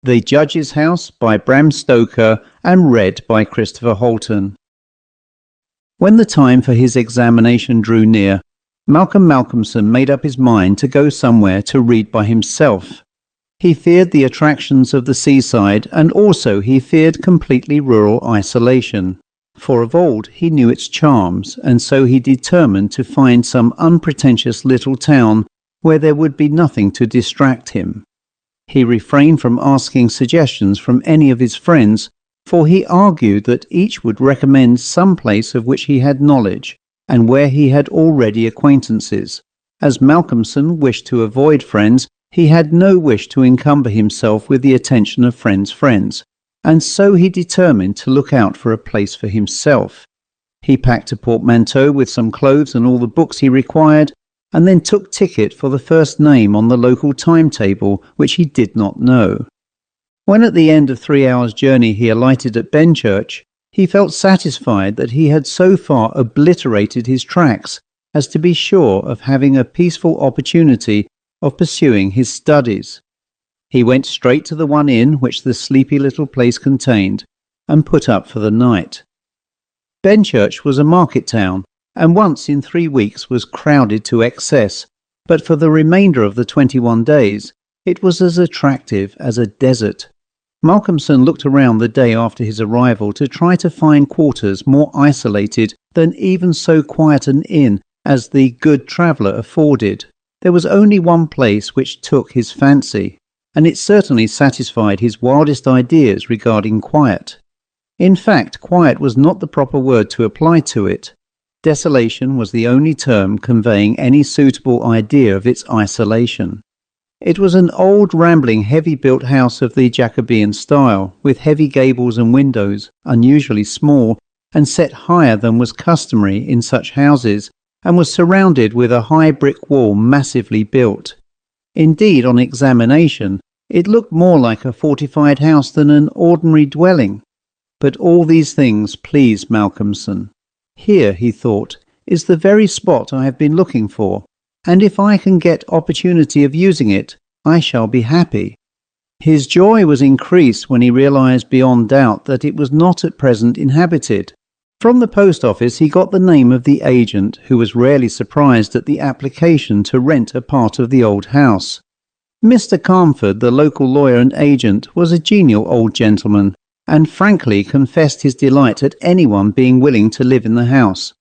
The Judge's House by Bram Stoker and read by Chris Halton. When the time for his examination drew near, Malcolm Malcolmson made up his mind to go somewhere to read by himself. He feared the attractions of the seaside, and also he feared completely rural isolation. For of old he knew its charms, and so he determined to find some unpretentious little town where there would be nothing to distract him. He refrained from asking suggestions from any of his friends, for he argued that each would recommend some place of which he had knowledge, and where he had already acquaintances. As Malcolmson wished to avoid friends, he had no wish to encumber himself with the attention of friends' friends, and so he determined to look out for a place for himself. He packed a portmanteau with some clothes and all the books he required, and then took ticket for the first name on the local timetable, which he did not know. When at the end of 3 hours' journey he alighted at Benchurch, he felt satisfied that he had so far obliterated his tracks as to be sure of having a peaceful opportunity of pursuing his studies. He went straight to the one inn which the sleepy little place contained, and put up for the night. Benchurch was a market town, and once in 3 weeks was crowded to excess, but for the remainder of the 21 days it was as attractive as a desert. Malcolmson looked around the day after his arrival to try to find quarters more isolated than even so quiet an inn as the Good Traveller afforded. There was only one place which took his fancy, and it certainly satisfied his wildest ideas regarding quiet. In fact, quiet was not the proper word to apply to it. Desolation was the only term conveying any suitable idea of its isolation. It was an old, rambling, heavy-built house of the Jacobean style, with heavy gables and windows, unusually small, and set higher than was customary in such houses, and was surrounded with a high brick wall massively built. Indeed, on examination, it looked more like a fortified house than an ordinary dwelling. But all these things pleased Malcolmson. Here, he thought, is the very spot I have been looking for, and if I can get opportunity of using it, I shall be happy. His joy was increased when he realized beyond doubt that it was not at present inhabited. From the post office he got the name of the agent, who was rarely surprised at the application to rent a part of the old house. Mr. Carnford, the local lawyer and agent, was a genial old gentleman, and frankly confessed his delight at anyone being willing to live in the house.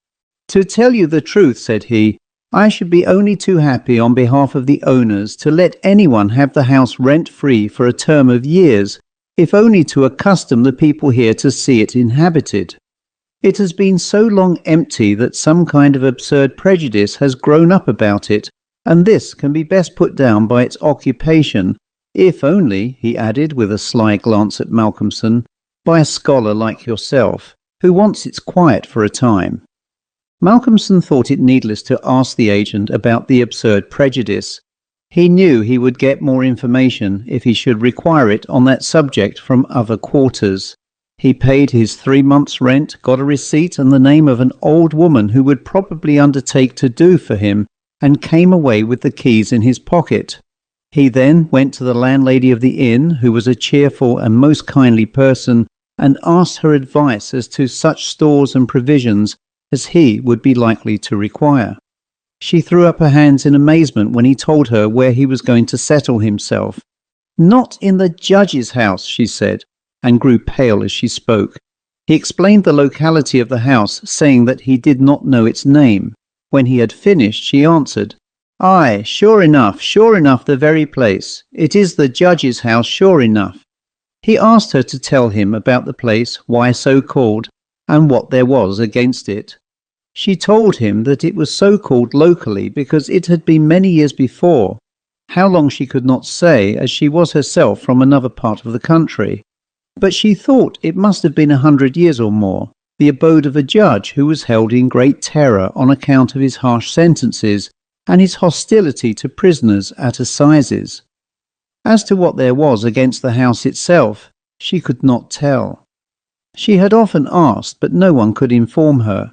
"To tell you the truth," said he, "I should be only too happy on behalf of the owners to let anyone have the house rent-free for a term of years, if only to accustom the people here to see it inhabited. It has been so long empty that some kind of absurd prejudice has grown up about it, and this can be best put down by its occupation, if only," he added with a sly glance at Malcolmson, "by a scholar like yourself, who wants its quiet for a time." Malcolmson thought it needless to ask the agent about the absurd prejudice. He knew he would get more information if he should require it on that subject from other quarters. He paid his 3 months' rent, got a receipt and the name of an old woman who would probably undertake to do for him, and came away with the keys in his pocket. He then went to the landlady of the inn, who was a cheerful and most kindly person, and asked her advice as to such stores and provisions as he would be likely to require. She threw up her hands in amazement when he told her where he was going to settle himself. "Not in the Judge's House," she said, and grew pale as she spoke. He explained the locality of the house, saying that he did not know its name. When he had finished, she answered, "Aye, sure enough, the very place. It is the Judge's House, sure enough." He asked her to tell him about the place, why so called, and what there was against it. She told him that it was so called locally because it had been many years before. How long she could not say, as she was herself from another part of the country. But she thought it must have been 100 years or more, the abode of a judge who was held in great terror on account of his harsh sentences and his hostility to prisoners at assizes. As to what there was against the house itself, she could not tell. She had often asked, but no one could inform her.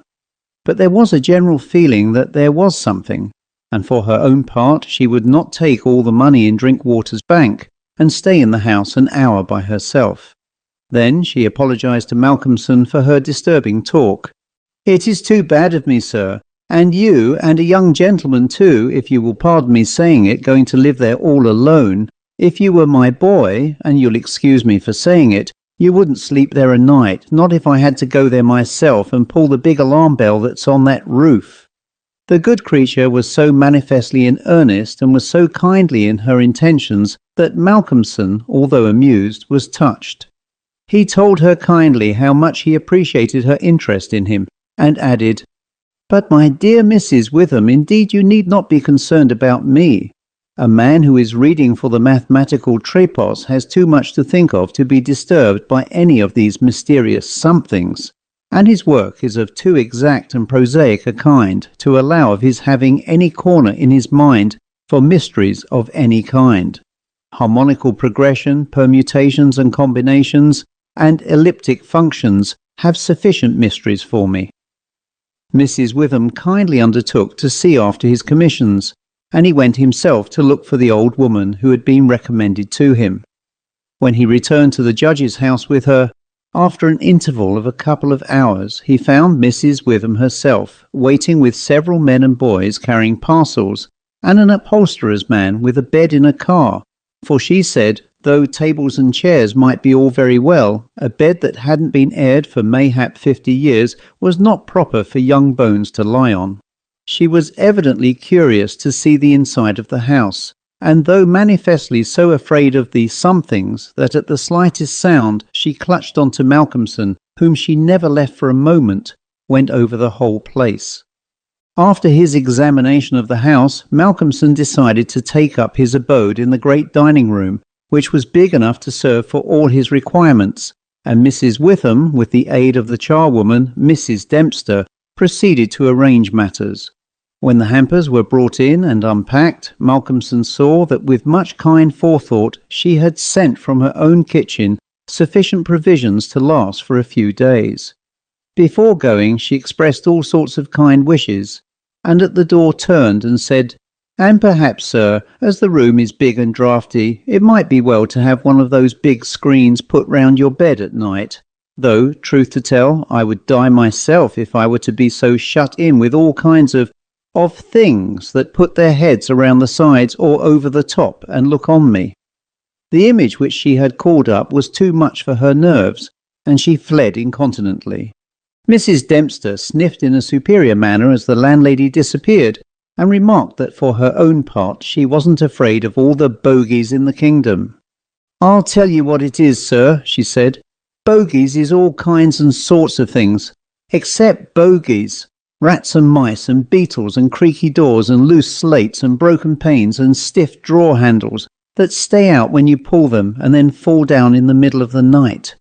But there was a general feeling that there was something, and for her own part she would not take all the money in Drinkwater's bank, and stay in the house an hour by herself. Then she apologized to Malcolmson for her disturbing talk. "It is too bad of me, sir, and you, and a young gentleman too, if you will pardon me saying it, going to live there all alone. If you were my boy, and you'll excuse me for saying it, you wouldn't sleep there a night, not if I had to go there myself and pull the big alarm bell that's on that roof." The good creature was so manifestly in earnest and was so kindly in her intentions that Malcolmson, although amused, was touched. He told her kindly how much he appreciated her interest in him, and added, "But my dear Mrs. Witham, indeed you need not be concerned about me. A man who is reading for the mathematical tripos has too much to think of to be disturbed by any of these mysterious somethings, and his work is of too exact and prosaic a kind to allow of his having any corner in his mind for mysteries of any kind. Harmonical progression, permutations and combinations, and elliptic functions have sufficient mysteries for me." Mrs. Witham kindly undertook to see after his commissions, and he went himself to look for the old woman who had been recommended to him. When he returned to the judge's house with her, after an interval of a couple of hours, he found Mrs. Witham herself waiting with several men and boys carrying parcels, and an upholsterer's man with a bed in a car, for she said, though tables and chairs might be all very well, a bed that hadn't been aired for mayhap 50 years was not proper for young bones to lie on. She was evidently curious to see the inside of the house, and though manifestly so afraid of the somethings that at the slightest sound she clutched on to Malcolmson, whom she never left for a moment, went over the whole place. After his examination of the house, Malcolmson decided to take up his abode in the great dining room, which was big enough to serve for all his requirements, and Mrs. Witham, with the aid of the charwoman, Mrs. Dempster, proceeded to arrange matters. When the hampers were brought in and unpacked, Malcolmson saw that with much kind forethought she had sent from her own kitchen sufficient provisions to last for a few days. Before going, she expressed all sorts of kind wishes, and at the door turned and said, "And perhaps, sir, as the room is big and draughty, it might be well to have one of those big screens put round your bed at night. Though, truth to tell, I would die myself if I were to be so shut in with all kinds of things that put their heads around the sides or over the top and look on me." The image which she had called up was too much for her nerves, and she fled incontinently. Mrs. Dempster sniffed in a superior manner as the landlady disappeared, and remarked that for her own part she wasn't afraid of all the bogies in the kingdom. "I'll tell you what it is, sir," she said. "Bogies is all kinds and sorts of things, except bogies. Rats and mice and beetles and creaky doors and loose slates and broken panes and stiff drawer handles that stay out when you pull them and then fall down in the middle of the night.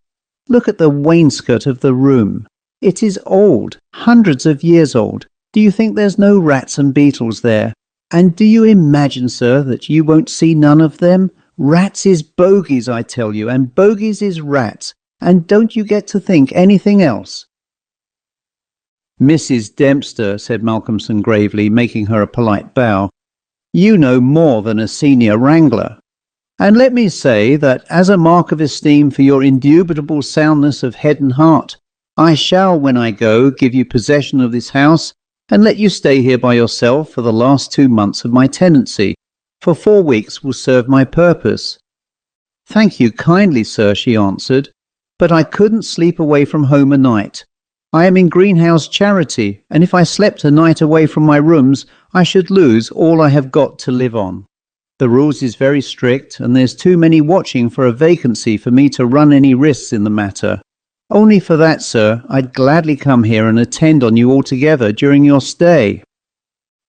Look at the wainscot of the room. It is old, hundreds of years old. Do you think there's no rats and beetles there? And do you imagine, sir, that you won't see none of them? Rats is bogies, I tell you, and bogies is rats, and don't you get to think anything else." "Mrs. Dempster," said Malcolmson gravely, making her a polite bow, "you know more than a senior wrangler. And let me say that as a mark of esteem for your indubitable soundness of head and heart, I shall, when I go, give you possession of this house and let you stay here by yourself for the last 2 months of my tenancy, for 4 weeks will serve my purpose." "Thank you kindly, sir," she answered, "but I couldn't sleep away from home a night. I am in Greenhouse Charity, and if I slept a night away from my rooms, I should lose all I have got to live on. The rules is very strict, and there's too many watching for a vacancy for me to run any risks in the matter. Only for that, sir, I'd gladly come here and attend on you altogether during your stay."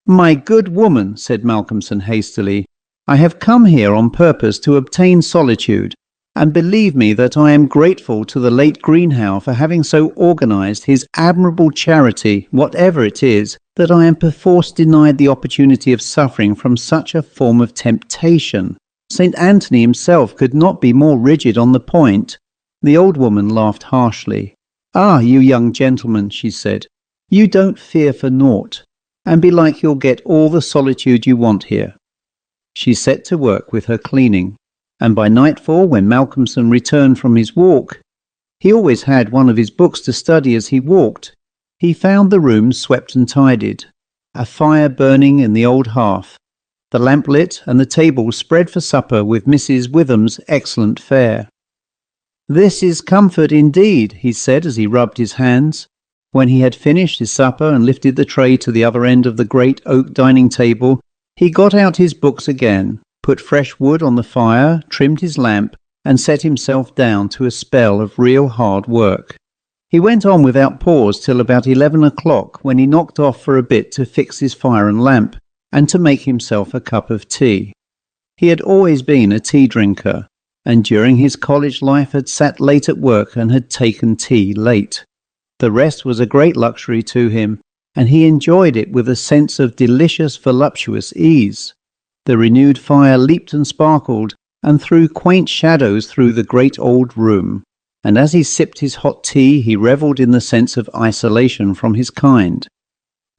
"My good woman," said Malcolmson hastily, "I have come here on purpose to obtain solitude, and believe me that I am grateful to the late Greenhow for having so organised his admirable charity, whatever it is, that I am perforce denied the opportunity of suffering from such a form of temptation. St. Anthony himself could not be more rigid on the point." The old woman laughed harshly. "Ah, you young gentlemen," she said, "you don't fear for naught, and belike you'll get all the solitude you want here." She set to work with her cleaning. and by nightfall, when Malcolmson returned from his walk, he always had one of his books to study as he walked, he found the room swept and tidied, a fire burning in the old hearth, the lamp lit, and the table spread for supper with Mrs. Witham's excellent fare. "This is comfort indeed," he said as he rubbed his hands. When he had finished his supper and lifted the tray to the other end of the great oak dining table, he got out his books again, put fresh wood on the fire, trimmed his lamp, and set himself down to a spell of real hard work. He went on without pause till about 11 o'clock, when he knocked off for a bit to fix his fire and lamp, and to make himself a cup of tea. He had always been a tea drinker, and during his college life had sat late at work and had taken tea late. The rest was a great luxury to him, and he enjoyed it with a sense of delicious voluptuous ease. The renewed fire leaped and sparkled, and threw quaint shadows through the great old room, and as he sipped his hot tea he revelled in the sense of isolation from his kind.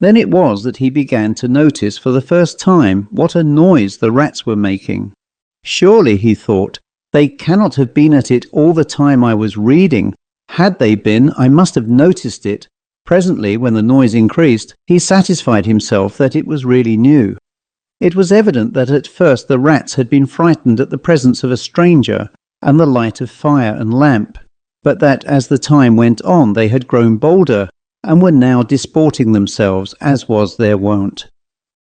Then it was that he began to notice for the first time what a noise the rats were making. Surely, he thought, they cannot have been at it all the time I was reading. Had they been, I must have noticed it. Presently, when the noise increased, he satisfied himself that it was really new. It was evident that at first the rats had been frightened at the presence of a stranger and the light of fire and lamp, but that as the time went on they had grown bolder and were now disporting themselves as was their wont.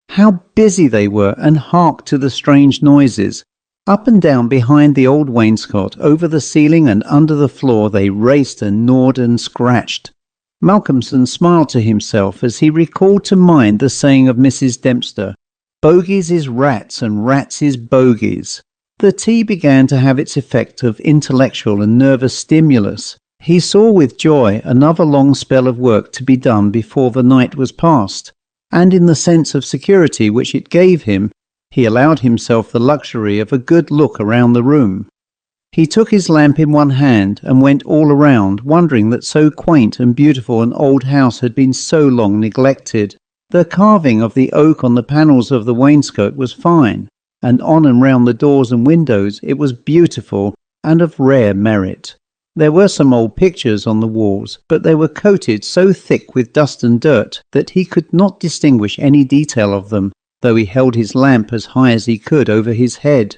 How busy they were, and hark to the strange noises! Up and down behind the old wainscot, over the ceiling and under the floor they raced and gnawed and scratched. Malcolmson smiled to himself as he recalled to mind the saying of Mrs. Dempster, "Bogies is rats and rats is bogies." The tea began to have its effect of intellectual and nervous stimulus. He saw with joy another long spell of work to be done before the night was past, and in the sense of security which it gave him, he allowed himself the luxury of a good look around the room. He took his lamp in one hand and went all around, wondering that so quaint and beautiful an old house had been so long neglected. The carving of the oak on the panels of the wainscot was fine, and on and round the doors and windows it was beautiful and of rare merit. There were some old pictures on the walls, but they were coated so thick with dust and dirt that he could not distinguish any detail of them, though he held his lamp as high as he could over his head.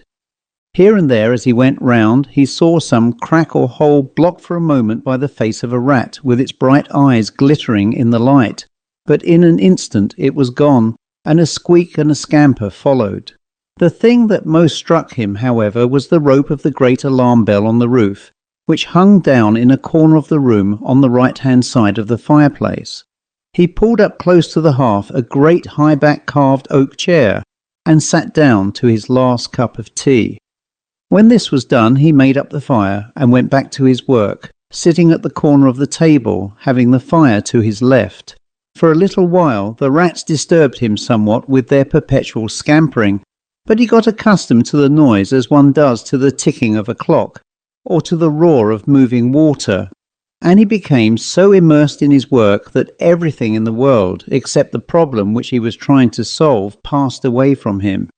Here and there as he went round he saw some crack or hole blocked for a moment by the face of a rat with its bright eyes glittering in the light, but in an instant it was gone, and a squeak and a scamper followed. The thing that most struck him, however, was the rope of the great alarm bell on the roof, which hung down in a corner of the room on the right-hand side of the fireplace. He pulled up close to the hearth a great high-back carved oak chair, and sat down to his last cup of tea. When this was done, he made up the fire and went back to his work, sitting at the corner of the table, having the fire to his left. For a little while the rats disturbed him somewhat with their perpetual scampering, but he got accustomed to the noise as one does to the ticking of a clock, or to the roar of moving water, and he became so immersed in his work that everything in the world, except the problem which he was trying to solve, passed away from him.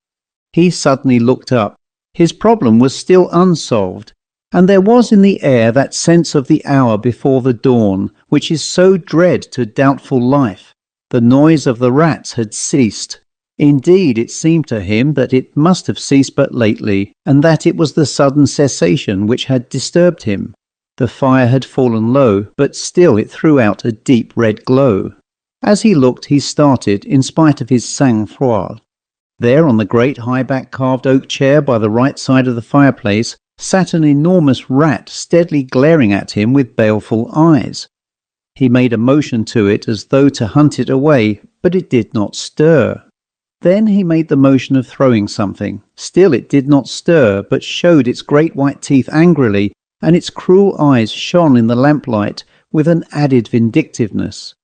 He suddenly looked up. His problem was still unsolved, and there was in the air that sense of the hour before the dawn, which is so dread to doubtful life. The noise of the rats had ceased. Indeed, it seemed to him that it must have ceased but lately, and that it was the sudden cessation which had disturbed him. The fire had fallen low, but still it threw out a deep red glow. As he looked, he started, in spite of his sang-froid. There, on the great high-back carved oak chair by the right side of the fireplace, sat an enormous rat steadily glaring at him with baleful eyes. He made a motion to it as though to hunt it away, but it did not stir. Then he made the motion of throwing something. Still it did not stir, but showed its great white teeth angrily, and its cruel eyes shone in the lamplight with an added vindictiveness.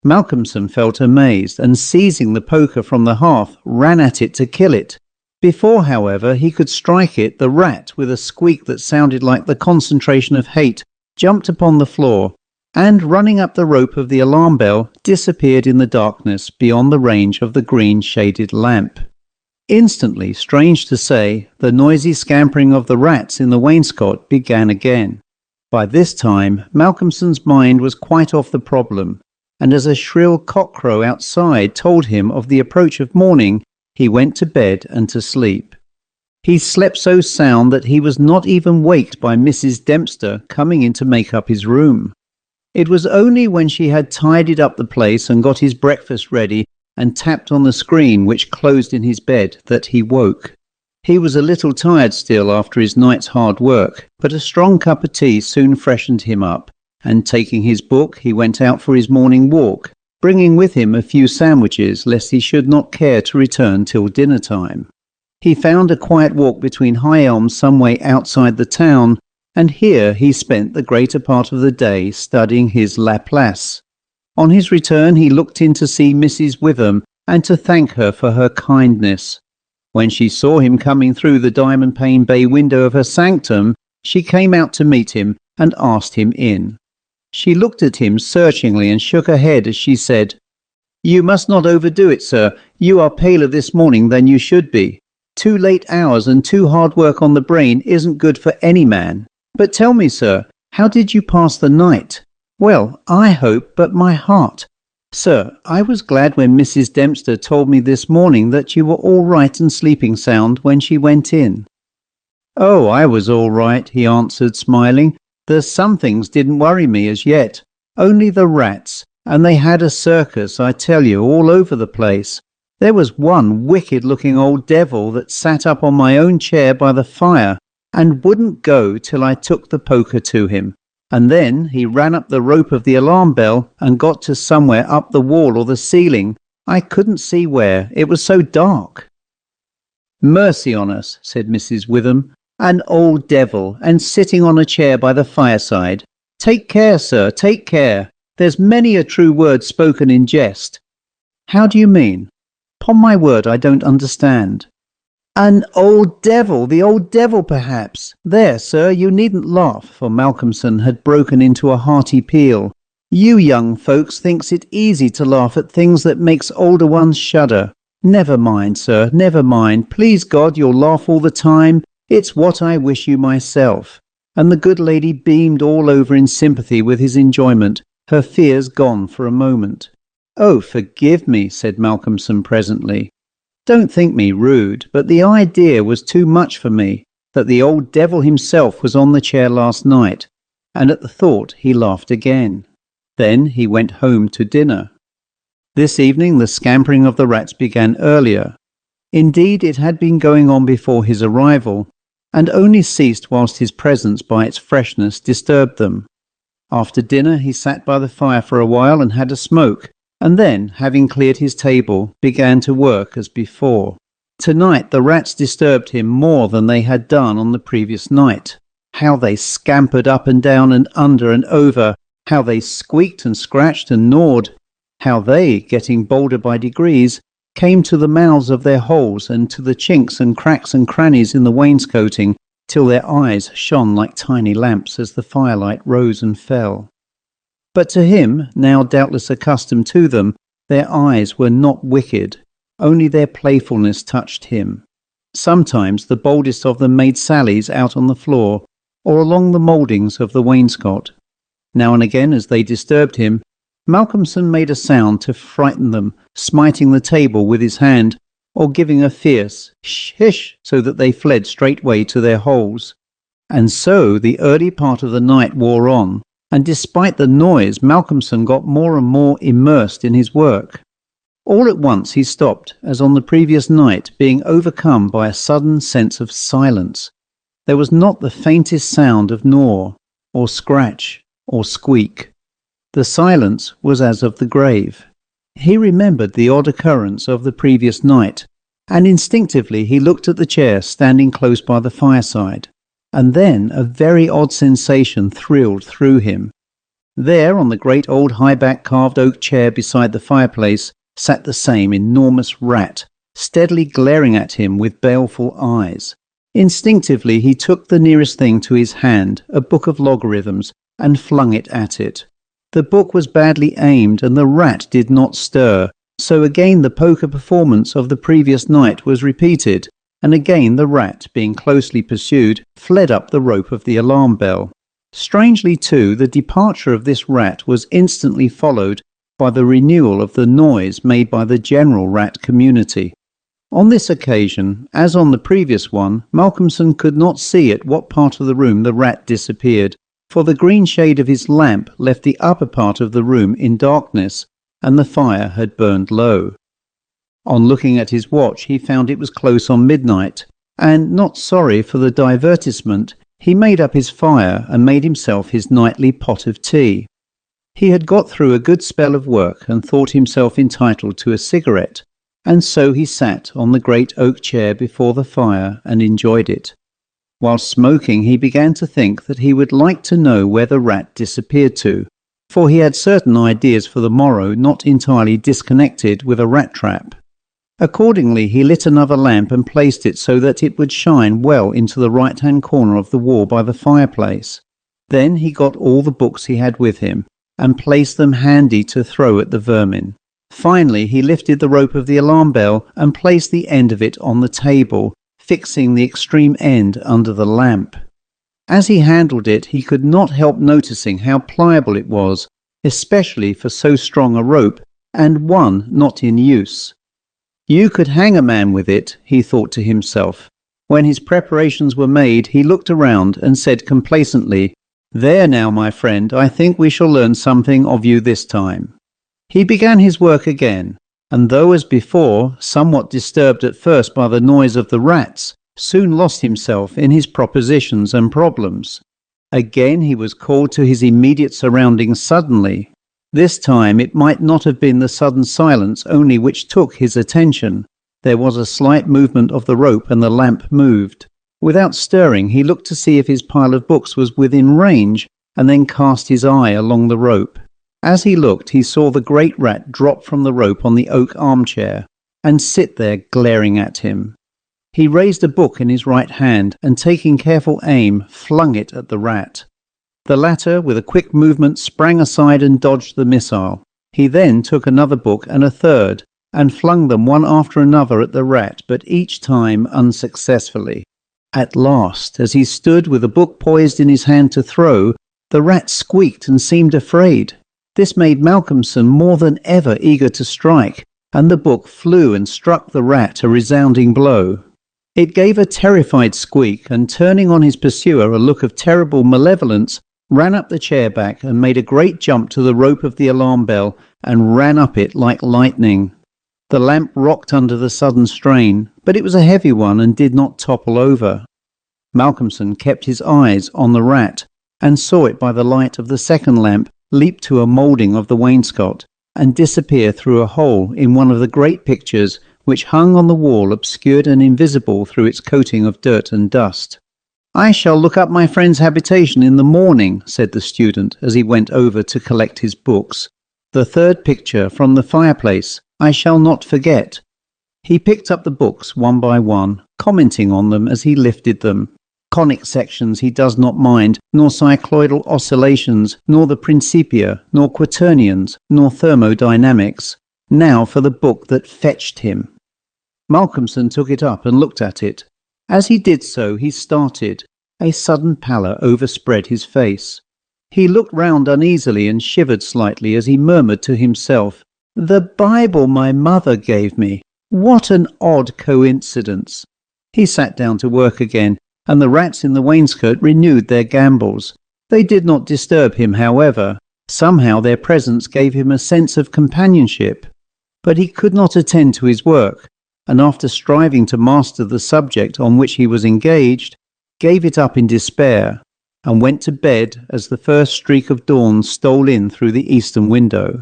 Malcolmson felt amazed, and seizing the poker from the hearth, ran at it to kill it. Before, however, he could strike it, the rat, with a squeak that sounded like the concentration of hate, jumped upon the floor, and, running up the rope of the alarm bell, disappeared in the darkness beyond the range of the green-shaded lamp. Instantly, strange to say, the noisy scampering of the rats in the wainscot began again. By this time, Malcolmson's mind was quite off the problem, and as a shrill cockcrow outside told him of the approach of morning, he went to bed and to sleep. He slept so sound that he was not even waked by Mrs. Dempster coming in to make up his room. It was only when she had tidied up the place and got his breakfast ready and tapped on the screen which closed in his bed that he woke. He was a little tired still after his night's hard work, but a strong cup of tea soon freshened him up, and taking his book he went out for his morning walk, bringing with him a few sandwiches lest he should not care to return till dinner time. He found a quiet walk between high elms some way outside the town, and here he spent the greater part of the day studying his Laplace. On his return he looked in to see Mrs. Witham and to thank her for her kindness. When she saw him coming through the diamond-pane bay window of her sanctum, she came out to meet him and asked him in. She looked at him searchingly and shook her head as she said, "You must not overdo it, sir. You are paler this morning than you should be. 2 late hours and too hard work on the brain isn't good for any man. But tell me, sir, how did you pass the night?" "Well, I hope, but my heart. Sir, I was glad when Mrs. Dempster told me this morning that you were all right and sleeping sound when she went in." "Oh, I was all right," he answered, smiling. Some things didn't worry me as yet. Only the rats, and they had a circus, I tell you, all over the place. There was one wicked-looking old devil that sat up on my own chair by the fire and wouldn't go till I took the poker to him. And then he ran up the rope of the alarm bell and got to somewhere up the wall or the ceiling. I couldn't see where, it was so dark. "Mercy on us," said Mrs. Witham. "An old devil, and sitting on a chair by the fireside. Take care, sir, take care. There's many a true word spoken in jest." "How do you mean? 'Pon my word, I don't understand." "An old devil, the old devil perhaps. There, sir, you needn't laugh," for Malcolmson had broken into a hearty peal. "You young folks thinks it easy to laugh at things that makes older ones shudder. Never mind, sir, never mind. Please God, you'll laugh all the time. It's what I wish you myself." And the good lady beamed all over in sympathy with his enjoyment, her fears gone for a moment. "Oh, forgive me," said Malcolmson presently. "Don't think me rude, but the idea was too much for me, that the old devil himself was on the chair last night," and at the thought he laughed again. Then he went home to dinner. This evening the scampering of the rats began earlier. Indeed, it had been going on before his arrival, and only ceased whilst his presence by its freshness disturbed them. After dinner he sat by the fire for a while and had a smoke, and then, having cleared his table, began to work as before. Tonight the rats disturbed him more than they had done on the previous night. How they scampered up and down and under and over, how they squeaked and scratched and gnawed, how they, getting bolder by degrees, came to the mouths of their holes and to the chinks and cracks and crannies in the wainscoting, till their eyes shone like tiny lamps as the firelight rose and fell. But to him, now doubtless accustomed to them, their eyes were not wicked, only their playfulness touched him. Sometimes the boldest of them made sallies out on the floor, or along the mouldings of the wainscot. Now and again, as they disturbed him, Malcolmson made a sound to frighten them, smiting the table with his hand, or giving a fierce "Hish!" so that they fled straightway to their holes. And so the early part of the night wore on, and despite the noise, Malcolmson got more and more immersed in his work. All at once he stopped, as on the previous night, being overcome by a sudden sense of silence. There was not the faintest sound of gnaw, or scratch, or squeak. The silence was as of the grave. He remembered the odd occurrence of the previous night, and instinctively he looked at the chair standing close by the fireside, and then a very odd sensation thrilled through him. There, on the great old high-backed carved oak chair beside the fireplace, sat the same enormous rat, steadily glaring at him with baleful eyes. Instinctively he took the nearest thing to his hand, a book of logarithms, and flung it at it. The book was badly aimed, and the rat did not stir, So again the poker performance of the previous night was repeated, and again the rat, being closely pursued, fled up the rope of the alarm bell. Strangely too, the departure of this rat was instantly followed by the renewal of the noise made by the general rat community. On this occasion, as on the previous one, Malcolmson could not see at what part of the room the rat disappeared, for the green shade of his lamp left the upper part of the room in darkness, and the fire had burned low. On looking at his watch, he found it was close on midnight, and, not sorry for the divertisement, he made up his fire and made himself his nightly pot of tea. He had got through a good spell of work and thought himself entitled to a cigarette, and so he sat on the great oak chair before the fire and enjoyed it. While smoking, he began to think that he would like to know where the rat disappeared to, for he had certain ideas for the morrow not entirely disconnected with a rat trap. Accordingly, he lit another lamp and placed it so that it would shine well into the right-hand corner of the wall by the fireplace. Then he got all the books he had with him, and placed them handy to throw at the vermin. Finally, he lifted the rope of the alarm bell and placed the end of it on the table, fixing the extreme end under the lamp. As he handled it, he could not help noticing how pliable it was, especially for so strong a rope, and one not in use. You could hang a man with it, he thought to himself. When his preparations were made, he looked around and said complacently, "There now, my friend, I think we shall learn something of you this time." He began his work again, and though as before, somewhat disturbed at first by the noise of the rats, soon lost himself in his propositions and problems. Again he was called to his immediate surroundings suddenly. This time it might not have been the sudden silence only which took his attention. There was a slight movement of the rope and the lamp moved. Without stirring, he looked to see if his pile of books was within range, and then cast his eye along the rope. As he looked, he saw the great rat drop from the rope on the oak armchair, and sit there glaring at him. He raised a book in his right hand, and taking careful aim, flung it at the rat. The latter, with a quick movement, sprang aside and dodged the missile. He then took another book and a third, and flung them one after another at the rat, but each time unsuccessfully. At last, as he stood with the book poised in his hand to throw, the rat squeaked and seemed afraid. This made Malcolmson more than ever eager to strike, and the book flew and struck the rat a resounding blow. It gave a terrified squeak, and turning on his pursuer a look of terrible malevolence, ran up the chair back and made a great jump to the rope of the alarm bell and ran up it like lightning. The lamp rocked under the sudden strain, but it was a heavy one and did not topple over. Malcolmson kept his eyes on the rat, and saw it by the light of the second lamp leap to a moulding of the wainscot, and disappear through a hole in one of the great pictures which hung on the wall, obscured and invisible through its coating of dirt and dust. "I shall look up my friend's habitation in the morning," said the student as he went over to collect his books. "The third picture from the fireplace, I shall not forget." He picked up the books one by one, commenting on them as he lifted them. Conic sections he does not mind, nor cycloidal oscillations, nor the Principia, nor quaternions, nor thermodynamics. Now for the book that fetched him. Malcolmson took it up and looked at it. As he did so, he started. A sudden pallor overspread his face. He looked round uneasily and shivered slightly as he murmured to himself, "The Bible my mother gave me. What an odd coincidence." He sat down to work again, and the rats in the wainscot renewed their gambols. They did not disturb him, however. Somehow their presence gave him a sense of companionship. But he could not attend to his work, and after striving to master the subject on which he was engaged, gave it up in despair, and went to bed as the first streak of dawn stole in through the eastern window.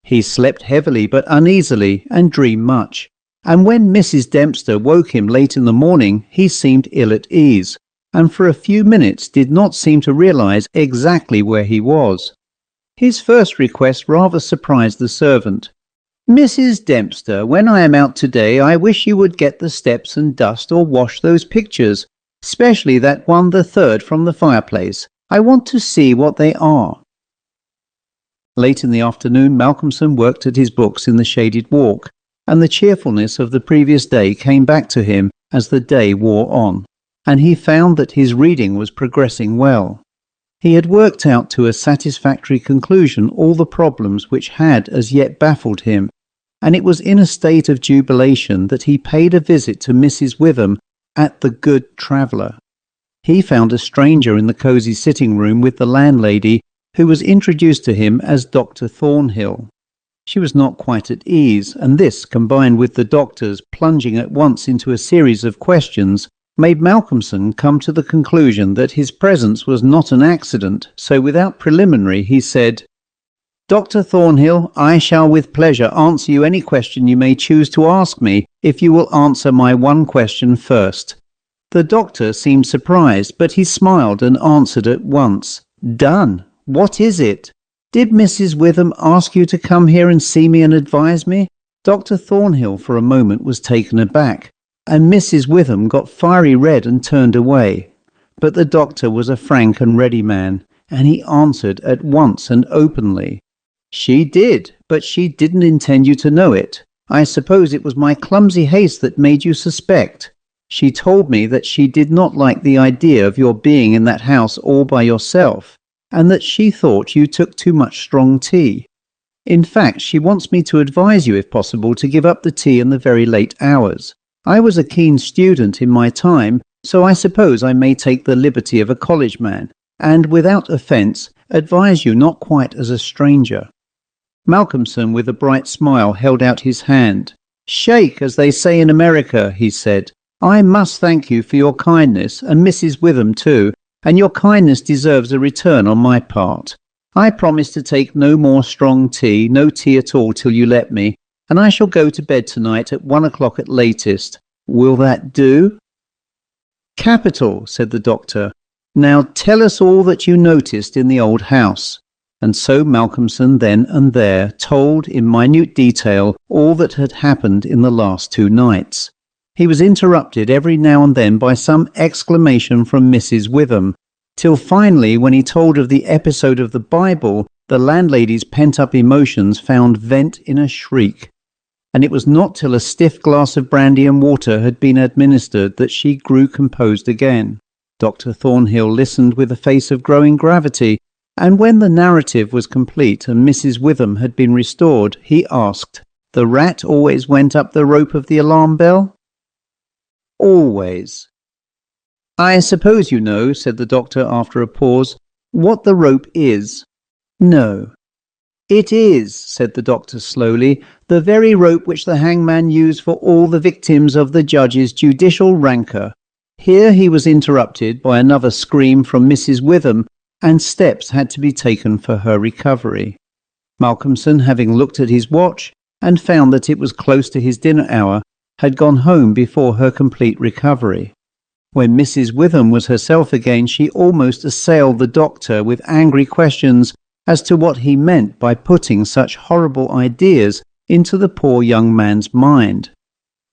He slept heavily but uneasily, and dreamed much, and when Mrs. Dempster woke him late in the morning, he seemed ill at ease, and for a few minutes did not seem to realize exactly where he was. His first request rather surprised the servant. "Mrs. Dempster, when I am out today, I wish you would get the steps and dust or wash those pictures, especially that one, the third from the fireplace. I want to see what they are." Late in the afternoon, Malcolmson worked at his books in the shaded walk, and the cheerfulness of the previous day came back to him as the day wore on, and he found that his reading was progressing well. He had worked out to a satisfactory conclusion all the problems which had as yet baffled him, and it was in a state of jubilation that he paid a visit to Mrs. Witham at the Good Traveller. He found a stranger in the cosy sitting room with the landlady, who was introduced to him as Dr. Thornhill. She was not quite at ease, and this, combined with the doctor's plunging at once into a series of questions, made Malcolmson come to the conclusion that his presence was not an accident, so without preliminary he said, "Dr. Thornhill, I shall with pleasure answer you any question you may choose to ask me, if you will answer my one question first." The doctor seemed surprised, but he smiled and answered at once, "Done. What is it? Did Mrs. Witham ask you to come here and see me and advise me?" Dr. Thornhill for a moment was taken aback, and Mrs. Witham got fiery red and turned away. But the doctor was a frank and ready man, and he answered at once and openly, "She did, but she didn't intend you to know it. I suppose it was my clumsy haste that made you suspect. She told me that she did not like the idea of your being in that house all by yourself, and that she thought you took too much strong tea. In fact, she wants me to advise you, if possible, to give up the tea in the very late hours. I was a keen student in my time, so I suppose I may take the liberty of a college man, and, without offence, advise you not quite as a stranger." Malcolmson, with a bright smile, held out his hand. "Shake, as they say in America," he said. "I must thank you for your kindness, and Mrs. Witham too, and your kindness deserves a return on my part. I promise to take no more strong tea, no tea at all till you let me, and I shall go to bed tonight at 1 o'clock at latest. Will that do?" "Capital," said the doctor. "Now tell us all that you noticed in the old house." And so Malcolmson then and there told in minute detail all that had happened in the last 2 nights. He was interrupted every now and then by some exclamation from Mrs. Witham, till finally, when he told of the episode of the Bible, the landlady's pent-up emotions found vent in a shriek. And it was not till a stiff glass of brandy and water had been administered that she grew composed again. Dr. Thornhill listened with a face of growing gravity, and when the narrative was complete and Mrs. Witham had been restored, he asked, "The rat always went up the rope of the alarm bell?" "Always." "I suppose you know," said the doctor after a pause, "what the rope is?" "No." "It is," said the doctor slowly, "the very rope which the hangman used for all the victims of the judge's judicial rancour." Here he was interrupted by another scream from Mrs. Witham, and steps had to be taken for her recovery. Malcolmson, having looked at his watch and found that it was close to his dinner hour, had gone home before her complete recovery. When Mrs. Witham was herself again, she almost assailed the doctor with angry questions as to what he meant by putting such horrible ideas into the poor young man's mind.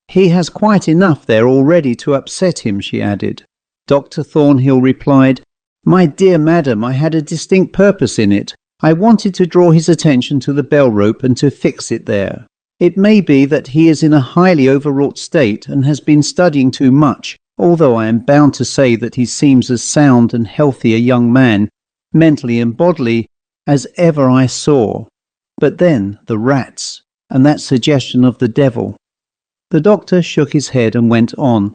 "He has quite enough there already to upset him," she added. Dr. Thornhill replied, "My dear madam, I had a distinct purpose in it. I wanted to draw his attention to the bell rope and to fix it there. It may be that he is in a highly overwrought state and has been studying too much, although I am bound to say that he seems as sound and healthy a young man, mentally and bodily, as ever I saw. But then the rats, and that suggestion of the devil." The doctor shook his head and went on.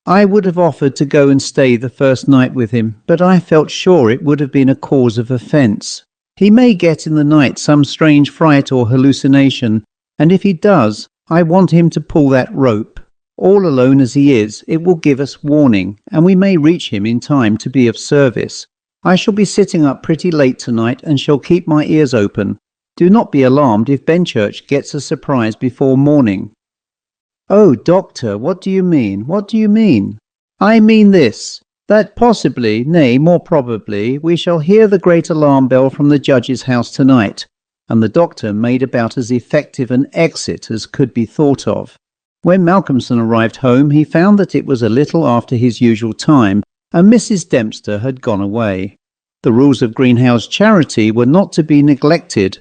"I would have offered to go and stay the first night with him, but I felt sure it would have been a cause of offence. He may get in the night some strange fright or hallucination, and if he does, I want him to pull that rope. All alone as he is, it will give us warning, and we may reach him in time to be of service. I shall be sitting up pretty late tonight and shall keep my ears open. Do not be alarmed if Benchurch gets a surprise before morning." "Oh, doctor, what do you mean? What do you mean?" "I mean this, that possibly, nay, more probably, we shall hear the great alarm bell from the judge's house tonight." And the doctor made about as effective an exit as could be thought of. When Malcolmson arrived home, he found that it was a little after his usual time, and Mrs. Dempster had gone away. The rules of Greenhouse charity were not to be neglected,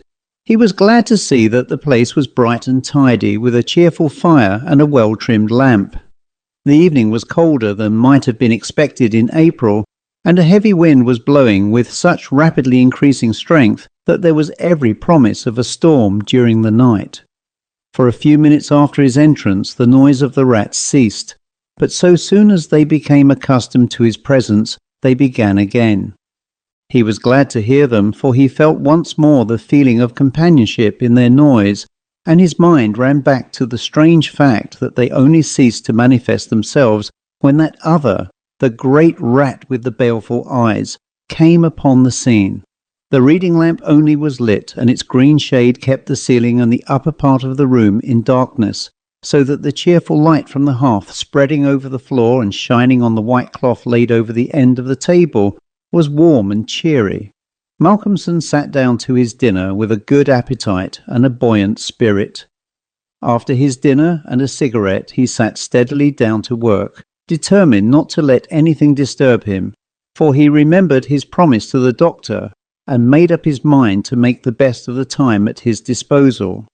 He was glad to see that the place was bright and tidy, with a cheerful fire and a well-trimmed lamp. The evening was colder than might have been expected in April, and a heavy wind was blowing with such rapidly increasing strength that there was every promise of a storm during the night. For a few minutes after his entrance, the noise of the rats ceased, but so soon as they became accustomed to his presence, they began again. He was glad to hear them, for he felt once more the feeling of companionship in their noise, and his mind ran back to the strange fact that they only ceased to manifest themselves when that other, the great rat with the baleful eyes, came upon the scene. The reading lamp only was lit, and its green shade kept the ceiling and the upper part of the room in darkness, so that the cheerful light from the hearth spreading over the floor and shining on the white cloth laid over the end of the table was warm and cheery. Malcolmson sat down to his dinner with a good appetite and a buoyant spirit. After his dinner and a cigarette, he sat steadily down to work, determined not to let anything disturb him, for he remembered his promise to the doctor and made up his mind to make the best of the time at his disposal.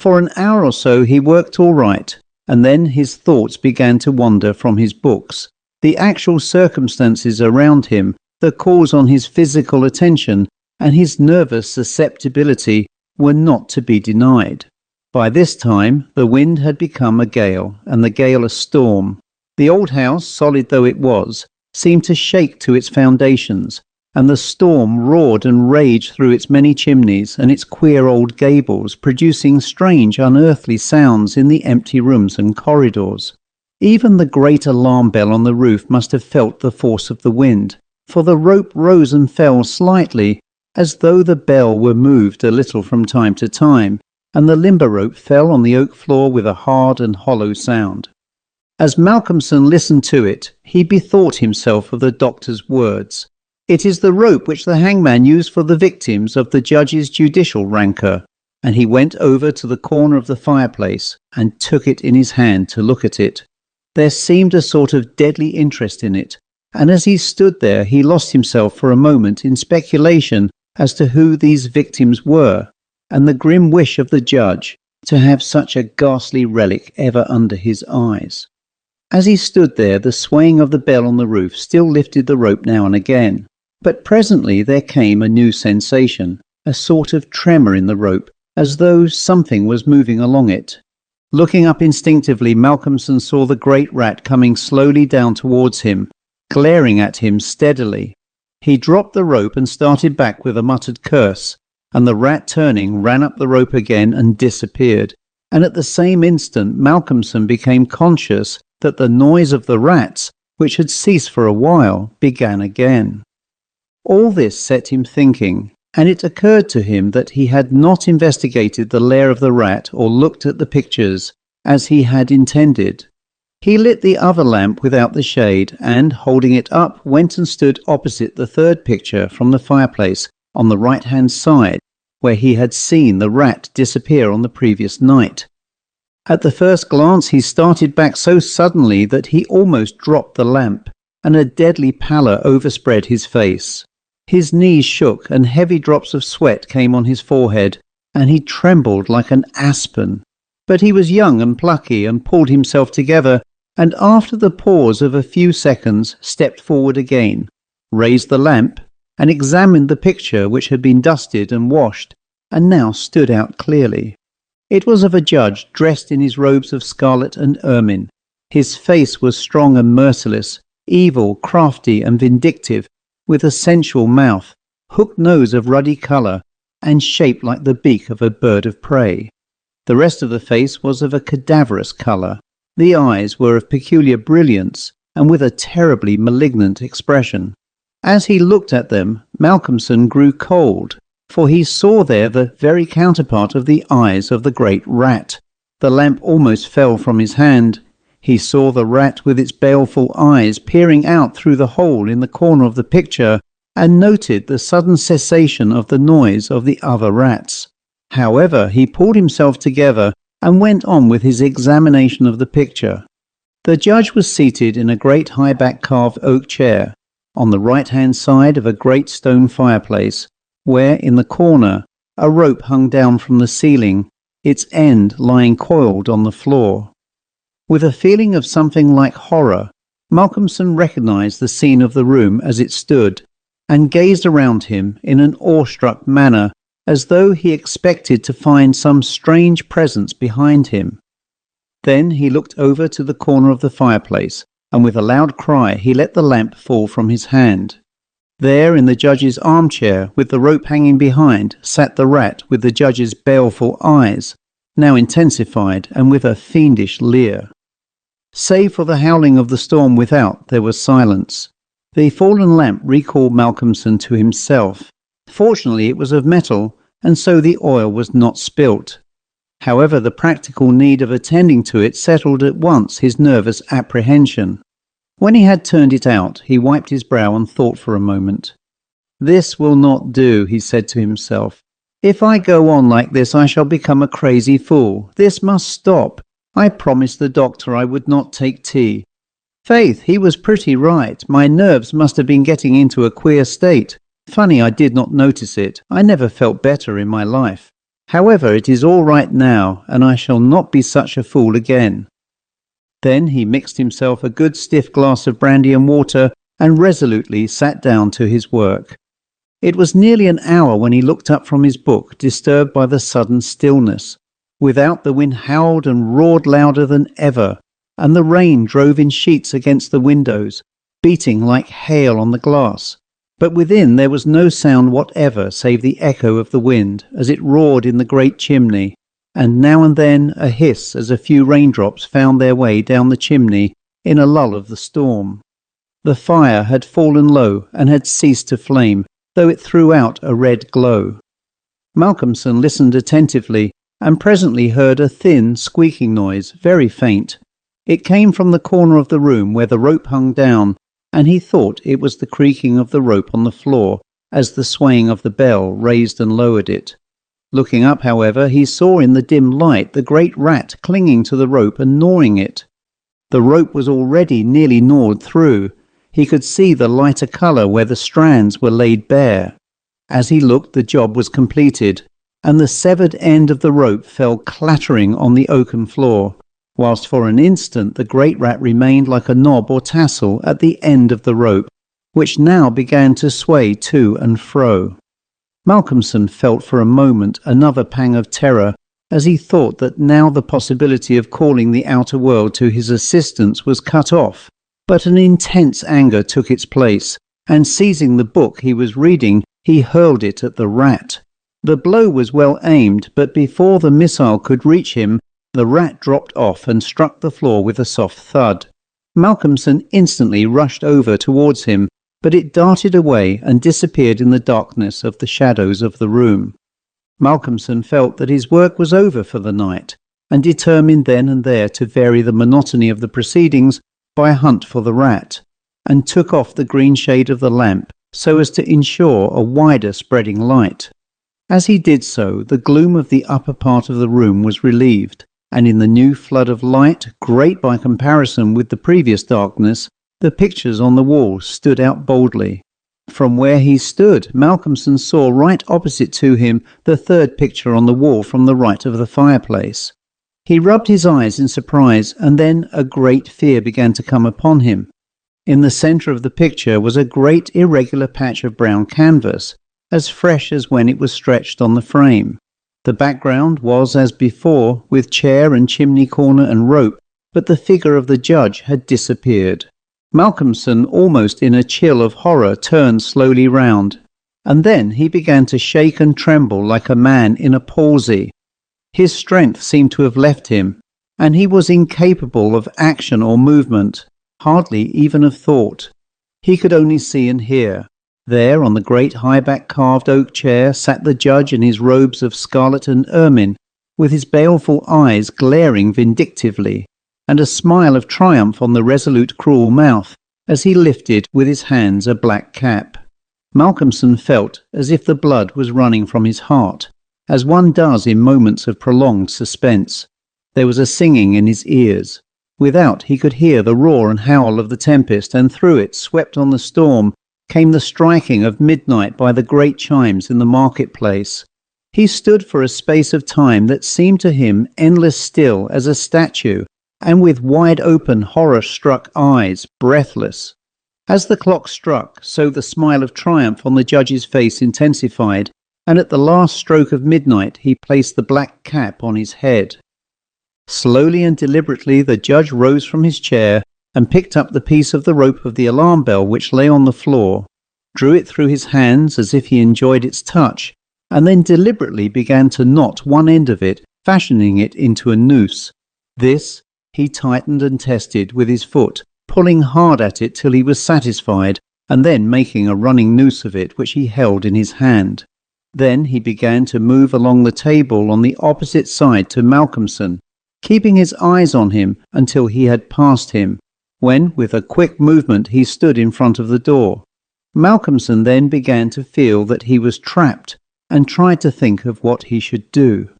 For an hour or so he worked all right, and then his thoughts began to wander from his books. The actual circumstances around him, the calls on his physical attention, and his nervous susceptibility were not to be denied. By this time the wind had become a gale, and the gale a storm. The old house, solid though it was, seemed to shake to its foundations, and the storm roared and raged through its many chimneys and its queer old gables, producing strange unearthly sounds in the empty rooms and corridors. Even the great alarm bell on the roof must have felt the force of the wind, for the rope rose and fell slightly, as though the bell were moved a little from time to time, and the limber rope fell on the oak floor with a hard and hollow sound. As Malcolmson listened to it, he bethought himself of the doctor's words. "It is the rope which the hangman used for the victims of the judge's judicial rancour," and he went over to the corner of the fireplace and took it in his hand to look at it. There seemed a sort of deadly interest in it, and as he stood there he lost himself for a moment in speculation as to who these victims were, and the grim wish of the judge to have such a ghastly relic ever under his eyes. As he stood there, the swaying of the bell on the roof still lifted the rope now and again, but presently there came a new sensation, a sort of tremor in the rope, as though something was moving along it. Looking up instinctively, Malcolmson saw the great rat coming slowly down towards him, glaring at him steadily. He dropped the rope and started back with a muttered curse, and the rat, turning, ran up the rope again and disappeared, and at the same instant Malcolmson became conscious that the noise of the rats, which had ceased for a while, began again. All this set him thinking, and it occurred to him that he had not investigated the lair of the rat or looked at the pictures as he had intended. He lit the other lamp without the shade, and, holding it up, went and stood opposite the third picture from the fireplace on the right-hand side, where he had seen the rat disappear on the previous night. At the first glance he started back so suddenly that he almost dropped the lamp, and a deadly pallor overspread his face. His knees shook, and heavy drops of sweat came on his forehead, and he trembled like an aspen. But he was young and plucky, and pulled himself together, and after the pause of a few seconds stepped forward again, raised the lamp, and examined the picture, which had been dusted and washed, and now stood out clearly. It was of a judge dressed in his robes of scarlet and ermine. His face was strong and merciless, evil, crafty and vindictive, with a sensual mouth, hooked nose of ruddy colour, and shaped like the beak of a bird of prey. The rest of the face was of a cadaverous colour. The eyes were of peculiar brilliance, and with a terribly malignant expression. As he looked at them, Malcolmson grew cold, for he saw there the very counterpart of the eyes of the great rat. The lamp almost fell from his hand. He saw the rat with its baleful eyes peering out through the hole in the corner of the picture, and noted the sudden cessation of the noise of the other rats. However, he pulled himself together and went on with his examination of the picture. The judge was seated in a great high-backed carved oak chair, on the right-hand side of a great stone fireplace, where, in the corner, A rope hung down from the ceiling, its end lying coiled on the floor. With a feeling of something like horror, Malcolmson recognized the scene of the room as it stood, and gazed around him in an awestruck manner, as though he expected to find some strange presence behind him. Then he looked over to the corner of the fireplace, and with a loud cry he let the lamp fall from his hand. There, in the judge's armchair, with the rope hanging behind, sat the rat with the judge's baleful eyes, now intensified and with a fiendish leer. Save for the howling of the storm without, there was silence. The fallen lamp recalled Malcolmson to himself. Fortunately, it was of metal, and so the oil was not spilt. However, the practical need of attending to it settled at once his nervous apprehension. When he had turned it out, he wiped his brow and thought for a moment. "This will not do," he said to himself. "If I go on like this, I shall become a crazy fool. This must stop. I promised the doctor I would not take tea. Faith, he was pretty right. My nerves must have been getting into a queer state. Funny I did not notice it. I never felt better in my life. However, it is all right now, and I shall not be such a fool again." Then he mixed himself a good stiff glass of brandy and water and resolutely sat down to his work. It was nearly an hour when he looked up from his book, disturbed by the sudden stillness. Without, the wind howled and roared louder than ever, and the rain drove in sheets against the windows, beating like hail on the glass. But within there was no sound whatever save the echo of the wind as it roared in the great chimney, and now and then a hiss as a few raindrops found their way down the chimney in a lull of the storm. The fire had fallen low and had ceased to flame, though it threw out a red glow. Malcolmson listened attentively, and presently heard a thin, squeaking noise, very faint. It came from the corner of the room where the rope hung down, and he thought it was the creaking of the rope on the floor, as the swaying of the bell raised and lowered it. Looking up, however, he saw in the dim light the great rat clinging to the rope and gnawing it. The rope was already nearly gnawed through. He could see the lighter colour where the strands were laid bare. As he looked, the job was completed, and the severed end of the rope fell clattering on the oaken floor, whilst for an instant the great rat remained like a knob or tassel at the end of the rope, which now began to sway to and fro. Malcolmson felt for a moment another pang of terror as he thought that now the possibility of calling the outer world to his assistance was cut off, but an intense anger took its place, and seizing the book he was reading, he hurled it at the rat. The blow was well aimed, but before the missile could reach him, the rat dropped off and struck the floor with a soft thud. Malcolmson instantly rushed over towards him, but it darted away and disappeared in the darkness of the shadows of the room. Malcolmson felt that his work was over for the night, and determined then and there to vary the monotony of the proceedings by a hunt for the rat, and took off the green shade of the lamp so as to ensure a wider spreading light. As he did so, the gloom of the upper part of the room was relieved, and in the new flood of light, great by comparison with the previous darkness, the pictures on the wall stood out boldly. From where he stood, Malcolmson saw right opposite to him the third picture on the wall from the right of the fireplace. He rubbed his eyes in surprise, and then a great fear began to come upon him. In the centre of the picture was a great irregular patch of brown canvas, as fresh as when it was stretched on the frame. The background was as before, with chair and chimney corner and rope, but the figure of the judge had disappeared. Malcolmson, almost in a chill of horror, turned slowly round, and then he began to shake and tremble like a man in a palsy. His strength seemed to have left him, and he was incapable of action or movement, hardly even of thought. He could only see and hear. There, on the great high-backed carved oak chair, sat the judge in his robes of scarlet and ermine, with his baleful eyes glaring vindictively, and a smile of triumph on the resolute, cruel mouth, as he lifted with his hands a black cap. Malcolmson felt as if the blood was running from his heart, as one does in moments of prolonged suspense. There was a singing in his ears. Without, he could hear the roar and howl of the tempest, and through it, swept on the storm, came the striking of midnight by the great chimes in the marketplace. He stood for a space of time that seemed to him endless still as a statue, and with wide-open, horror-struck eyes, breathless. As the clock struck, so the smile of triumph on the judge's face intensified, and at the last stroke of midnight he placed the black cap on his head. Slowly and deliberately the judge rose from his chair and picked up the piece of the rope of the alarm bell which lay on the floor, drew it through his hands as if he enjoyed its touch, and then deliberately began to knot one end of it, fashioning it into a noose. This he tightened and tested with his foot, pulling hard at it till he was satisfied, and then making a running noose of it which he held in his hand. Then he began to move along the table on the opposite side to Malcolmson, keeping his eyes on him until he had passed him, when with a quick movement he stood in front of the door. Malcolmson then began to feel that he was trapped, and tried to think of what he should do.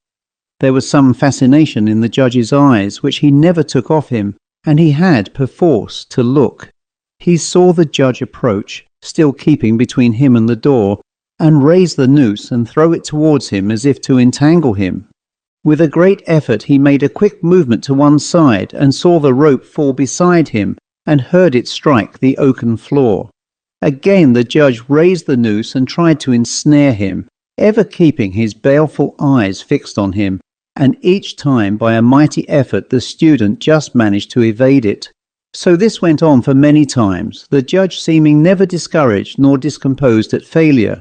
There was some fascination in the judge's eyes which he never took off him, and he had, perforce, to look. He saw the judge approach, still keeping between him and the door, and raise the noose and throw it towards him as if to entangle him. With a great effort he made a quick movement to one side and saw the rope fall beside him and heard it strike the oaken floor. Again the judge raised the noose and tried to ensnare him, ever keeping his baleful eyes fixed on him, and each time by a mighty effort the student just managed to evade it. So this went on for many times, the judge seeming never discouraged nor discomposed at failure,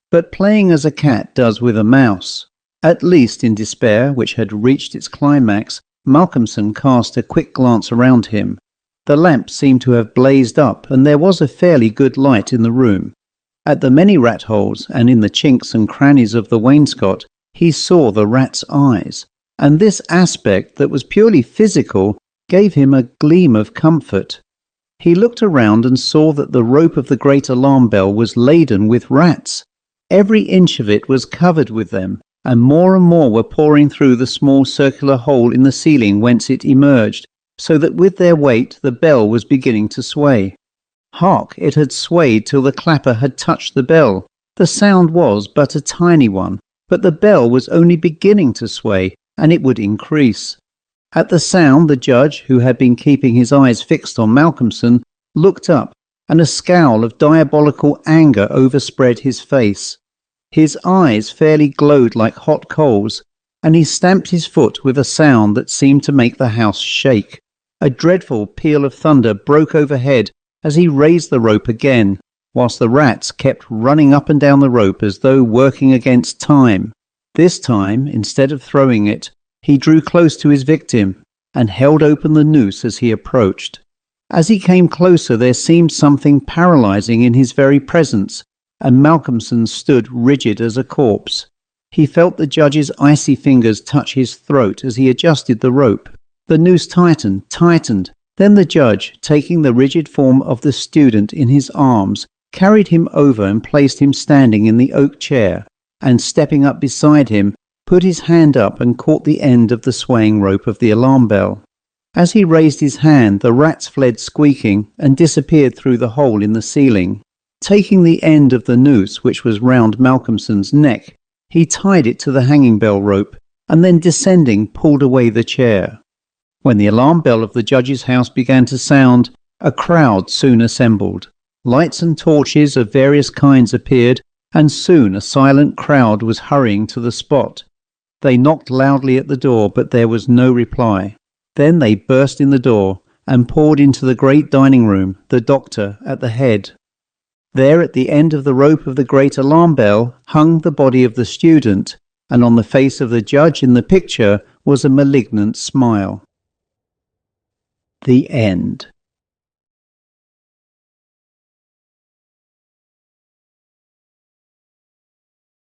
but playing as a cat does with a mouse. At least in despair, which had reached its climax, Malcolmson cast a quick glance around him. The lamp seemed to have blazed up, and there was a fairly good light in the room. At the many rat holes, and in the chinks and crannies of the wainscot, he saw the rat's eyes, and this aspect that was purely physical gave him a gleam of comfort. He looked around and saw that the rope of the great alarm bell was laden with rats. Every inch of it was covered with them, and more were pouring through the small circular hole in the ceiling whence it emerged, so that with their weight the bell was beginning to sway. Hark! It had swayed till the clapper had touched the bell. The sound was but a tiny one, but the bell was only beginning to sway, and it would increase. At the sound the judge, who had been keeping his eyes fixed on Malcolmson, looked up, and a scowl of diabolical anger overspread his face. His eyes fairly glowed like hot coals, and he stamped his foot with a sound that seemed to make the house shake. A dreadful peal of thunder broke overhead as he raised the rope again, whilst the rats kept running up and down the rope as though working against time. This time, instead of throwing it, he drew close to his victim and held open the noose as he approached. As he came closer there seemed something paralysing in his very presence, and Malcolmson stood rigid as a corpse. He felt the judge's icy fingers touch his throat as he adjusted the rope. The noose tightened. Then the judge, taking the rigid form of the student in his arms, carried him over and placed him standing in the oak chair, and stepping up beside him, put his hand up and caught the end of the swaying rope of the alarm bell. As he raised his hand, the rats fled squeaking and disappeared through the hole in the ceiling. Taking the end of the noose, which was round Malcolmson's neck, he tied it to the hanging bell rope, and then descending pulled away the chair. When the alarm bell of the judge's house began to sound, a crowd soon assembled. Lights and torches of various kinds appeared, and soon a silent crowd was hurrying to the spot. They knocked loudly at the door, but there was no reply. Then they burst in the door and poured into the great dining room, the doctor at the head. There at the end of the rope of the great alarm bell hung the body of the student, and on the face of the judge in the picture was a malignant smile. The end.